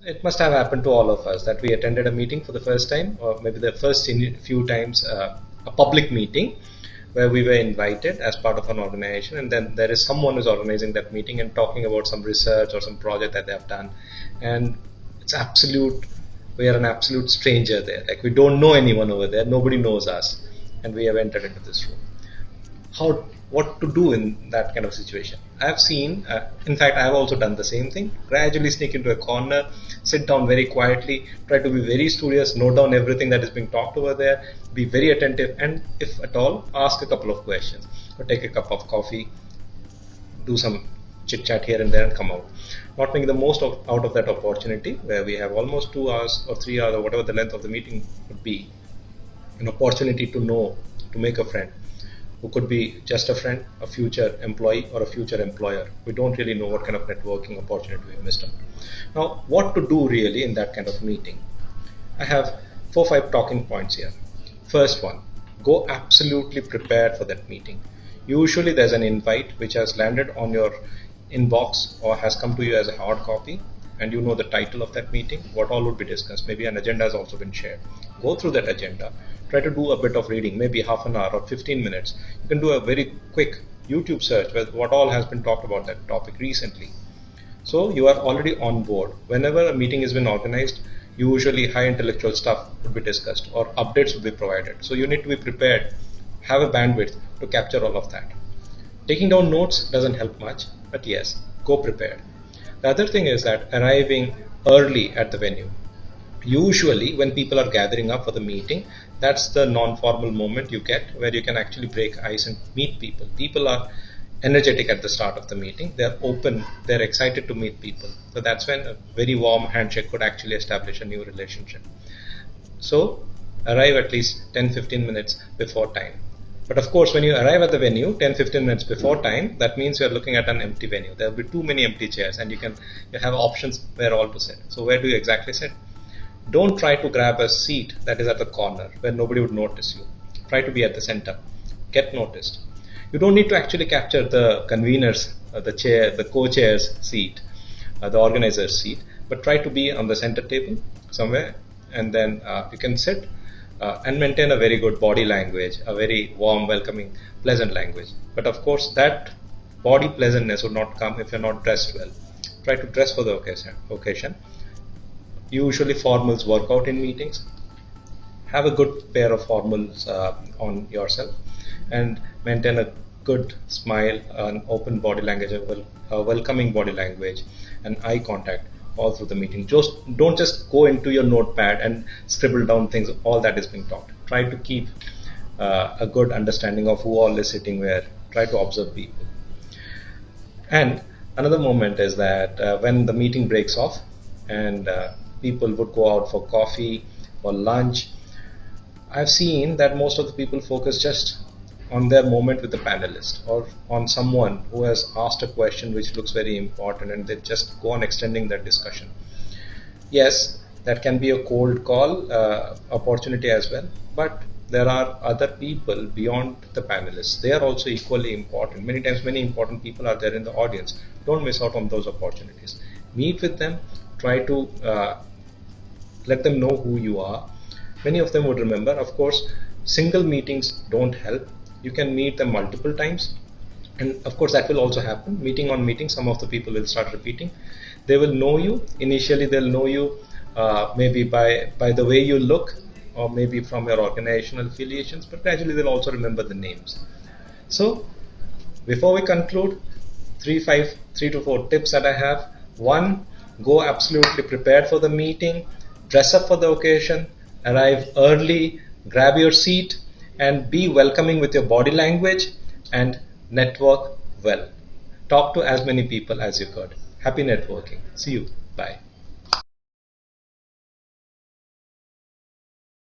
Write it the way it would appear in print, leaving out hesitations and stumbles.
it must have happened to all of us that we attended a meeting for the first time, or maybe the first few times, a public meeting where we were invited as part of an organization, and then there is someone who's organizing that meeting and talking about some research or some project that they have done, and it's absolute. We are an absolute stranger there. Like, we don't know anyone over there. Nobody knows us, and we have entered into this room. What to do in that kind of situation? I've seen, in fact, I have also done the same thing. Gradually sneak into a corner, sit down very quietly, try to be very studious, note down everything that is being talked over there, be very attentive, and if at all, ask a couple of questions, or take a cup of coffee, do some chit chat here and there, and come out. Not making the most out of that opportunity where we have almost 2 hours or 3 hours or whatever the length of the meeting would be, an opportunity to make a friend, who could be just a friend, a future employee, or a future employer. We don't really know what kind of networking opportunity we missed out. Now, what to do really in that kind of meeting? I have 4 or 5 talking points here. First one, go absolutely prepared for that meeting. Usually there's an invite which has landed on your inbox or has come to you as a hard copy, and you know the title of that meeting, what all would be discussed. Maybe an agenda has also been shared. Go through that agenda. Try to do a bit of reading, maybe half an hour or 15 minutes. You can do a very quick YouTube search with what all has been talked about that topic recently. So you are already on board. Whenever a meeting has been organized, usually high intellectual stuff would be discussed or updates would be provided. So you need to be prepared, have a bandwidth to capture all of that. Taking down notes doesn't help much, but yes, go prepared. The other thing is that arriving early at the venue. Usually when people are gathering up for the meeting, that's the non-formal moment you get where you can actually break ice and meet people. People are energetic at the start of the meeting. They're open. They're excited to meet people. So that's when a very warm handshake could actually establish a new relationship. So arrive at least 10-15 minutes before time. But of course, when you arrive at the venue 10-15 minutes before time, that means you're looking at an empty venue. There will be too many empty chairs, and you have options where all to sit. So where do you exactly sit? Don't try to grab a seat that is at the corner where nobody would notice you. Try to be at the center. Get noticed. You don't need to actually capture the convener's, the co-chair's seat, the organizer's seat, but try to be on the center table somewhere, and then you can sit and maintain a very good body language, a very warm, welcoming, pleasant language. But of course, that body pleasantness would not come if you're not dressed well. Try to dress for the occasion. Usually formals work out in meetings. Have a good pair of formals on yourself, and maintain a good smile, an open body language, a welcoming body language, and eye contact all through the meeting. Don't just go into your notepad and scribble down things, all that is being taught. Try to keep a good understanding of who all is sitting where. Try to observe people. And another moment is that when the meeting breaks off and people would go out for coffee or lunch, I've seen that most of the people focus just on their moment with the panelist or on someone who has asked a question which looks very important, and they just go on extending that discussion. Yes, that can be a cold call opportunity as well, but there are other people beyond the panelists. They are also equally important. Many times many important people are there in the audience. Don't miss out on those opportunities. Meet with them. Try to let them know who you are. Many of them would remember. Of course, single meetings don't help. You can meet them multiple times, and of course that will also happen. Meeting on meeting, some of the people will start repeating. They will know you. Initially they'll know you maybe by the way you look, or maybe from your organizational affiliations, but gradually they'll also remember the names. So before we conclude, 3 to 4 tips that I have. 1, go absolutely prepared for the meeting. Dress up for the occasion. Arrive early. Grab your seat and be welcoming with your body language, and network well. Talk to as many people as you could. Happy networking. See you. Bye.